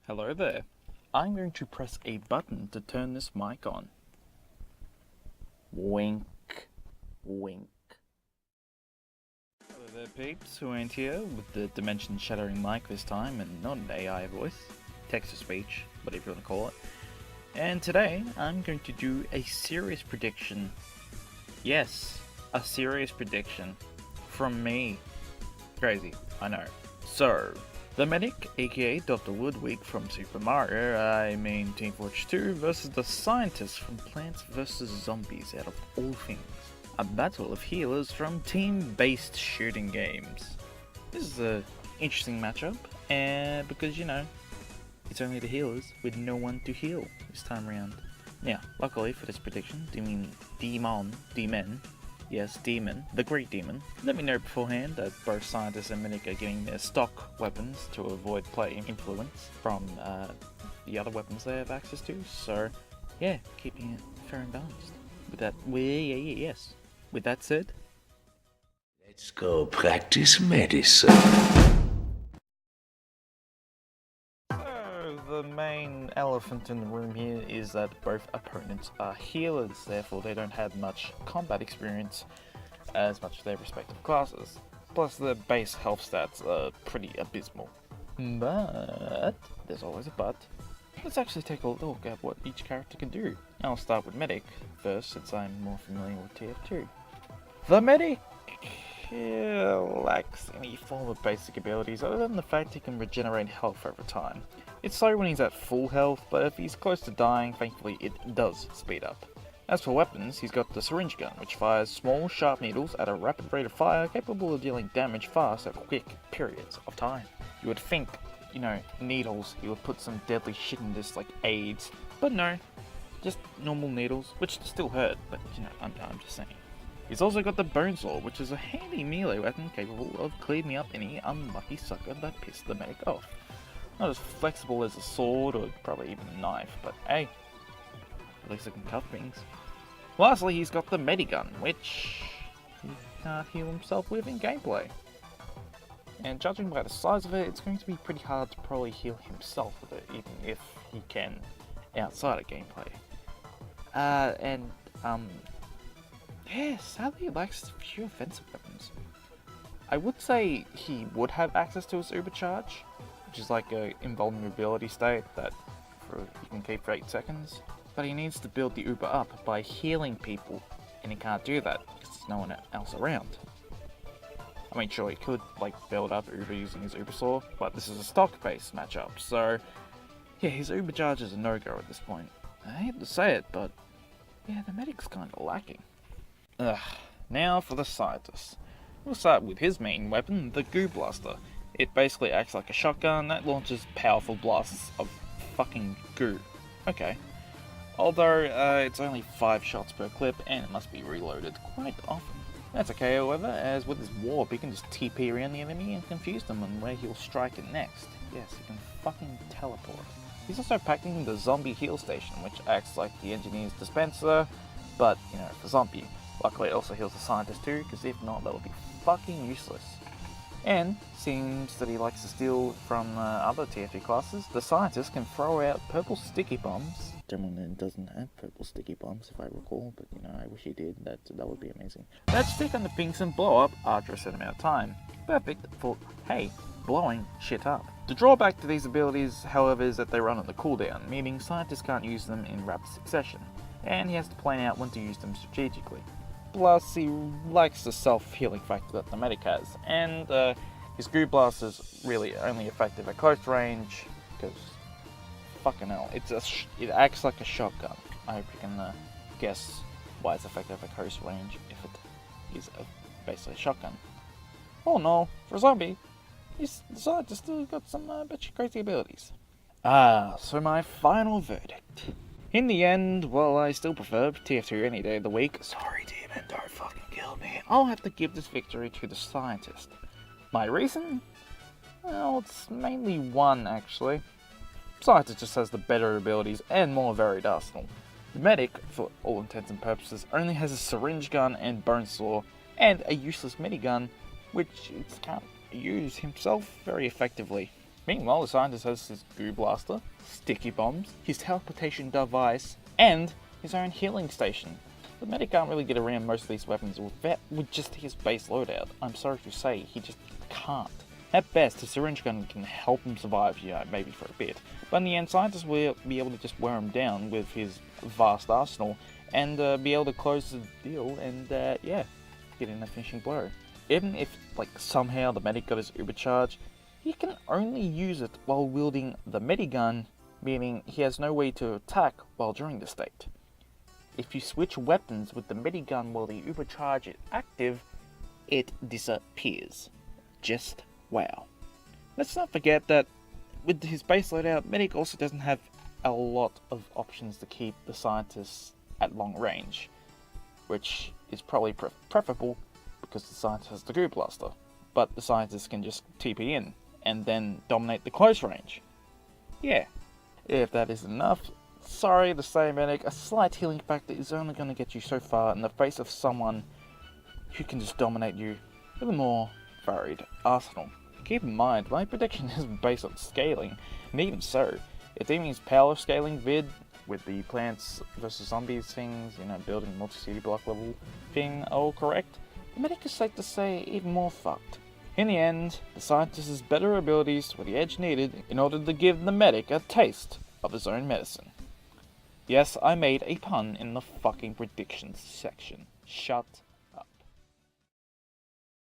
Hello there. I'm going to press a button to turn this mic on. Wink. Wink. Hello there peeps, who ain't here with the dimension shattering mic this time and not an AI voice. Text-to-speech, whatever you want to call it. And today I'm going to do a serious prediction. Yes, a serious prediction. From me. Crazy, I know. So, the medic, aka Dr. Woodwick from Super Mario, Team Fortress 2 versus the scientist from Plants vs. Zombies out of all things. A battle of healers from team-based shooting games. This is an interesting matchup, and because it's only the healers with no one to heal this time around. Now, luckily for this prediction, Demon, yes, Demon, the Great Demon, let me know beforehand that both scientists and medic are getting their stock weapons to avoid player influence from the other weapons they have access to, so yeah, keeping it fair and balanced. Yes. With that said, Let's go practice medicine. so the main elephant in the room here is that both opponents are healers, therefore they don't have much combat experience as much as their respective classes. Plus their base health stats are pretty abysmal. But there's always a but. Let's actually take a look at what each character can do. I'll start with Medic first, since I'm more familiar with TF2. The Medic lacks any form of basic abilities other than the fact he can regenerate health over time. It's slow when he's at full health, but if he's close to dying, thankfully it does speed up. As for weapons, he's got the syringe gun, which fires small, sharp needles at a rapid rate of fire, capable of dealing damage fast at quick periods of time. You would think, needles, he would put some deadly shit in this, like AIDS, but no, just normal needles, which still hurt, but I'm just saying. He's also got the Bone Saw, which is a handy melee weapon capable of cleaning up any unlucky sucker that pissed the medic off. Not as flexible as a sword or probably even a knife, but hey, at least it can cut things. Lastly, he's got the Medigun, which he can't heal himself with in gameplay. And judging by the size of it, it's going to be pretty hard to probably heal himself with it, even if he can outside of gameplay. Sadly he lacks a few offensive weapons. I would say he would have access to his Uber Charge, which is like a invulnerability state that you can keep for 8 seconds. But he needs to build the Uber up by healing people, and he can't do that because there's no one else around. I mean, sure, he could build up Uber using his Uber Saw, but this is a stock-based matchup, so yeah, his Uber Charge is a no-go at this point. I hate to say it, but yeah, the medic's kinda lacking. Now for the scientist. We'll start with his main weapon, the Goo Blaster. It basically acts like a shotgun that launches powerful blasts of fucking goo. Okay. Although, it's only 5 shots per clip, and it must be reloaded quite often. That's okay, however, as with his warp, he can just TP around the enemy and confuse them on where he'll strike it next. Yes, he can fucking teleport. He's also packing the zombie heal station, which acts like the engineer's dispenser, but, for zombie. Luckily it also heals the scientist too, because if not, that would be fucking useless. And, seems that he likes to steal from other TF2 classes, the scientist can throw out purple sticky bombs. Gentleman doesn't have purple sticky bombs, if I recall, but I wish he did. That would be amazing. That stick on the things and blow up after a certain amount of time. Perfect for, hey, blowing shit up. The drawback to these abilities, however, is that they run on the cooldown, meaning scientists can't use them in rapid succession, and he has to plan out when to use them strategically. Plus, he likes the self-healing factor that the medic has, and his Goo Blast is really only effective at close range, because fucking hell, it acts like a shotgun. I hope you can guess why it's effective at close range if it is basically a shotgun. Oh no, for a zombie, he's still got some bitchy crazy abilities. So my final verdict. In the end, well, I still prefer TF2 any day of the week. Sorry, Demon, don't fucking kill me. I'll have to give this victory to the scientist. My reason? Well, it's mainly one, actually. Scientist just has the better abilities and more varied arsenal. The medic, for all intents and purposes, only has a syringe gun and bone saw, and a useless minigun, which he can't use himself very effectively. Meanwhile, the scientist has his goo blaster, sticky bombs, his teleportation device, and his own healing station. The medic can't really get around most of these weapons with just his base loadout. I'm sorry to say, he just can't. At best, a syringe gun can help him survive, maybe for a bit, but in the end, scientists will be able to just wear him down with his vast arsenal and be able to close the deal and, get in a finishing blow. Even if, somehow the medic got his ubercharge, he can only use it while wielding the medigun, meaning he has no way to attack while during the state. If you switch weapons with the medigun while the ubercharge is active, it disappears. Just wow. Let's not forget that with his base loadout, Medic also doesn't have a lot of options to keep the scientists at long range, which is probably preferable because the scientist has the goo blaster, but the scientist can just TP in and then dominate the close range. Yeah, if that isn't enough, sorry to say, Medic, a slight healing factor is only going to get you so far in the face of someone who can just dominate you with a more varied arsenal. Keep in mind, my prediction is based on scaling, and even so, if Demion's power scaling vid with the Plants vs Zombies things, building multi-city block level thing all correct, the Medic is safe to say even more fucked. In the end, the scientist's better abilities were the edge needed in order to give the Medic a taste of his own medicine. Yes, I made a pun in the fucking predictions section. Shut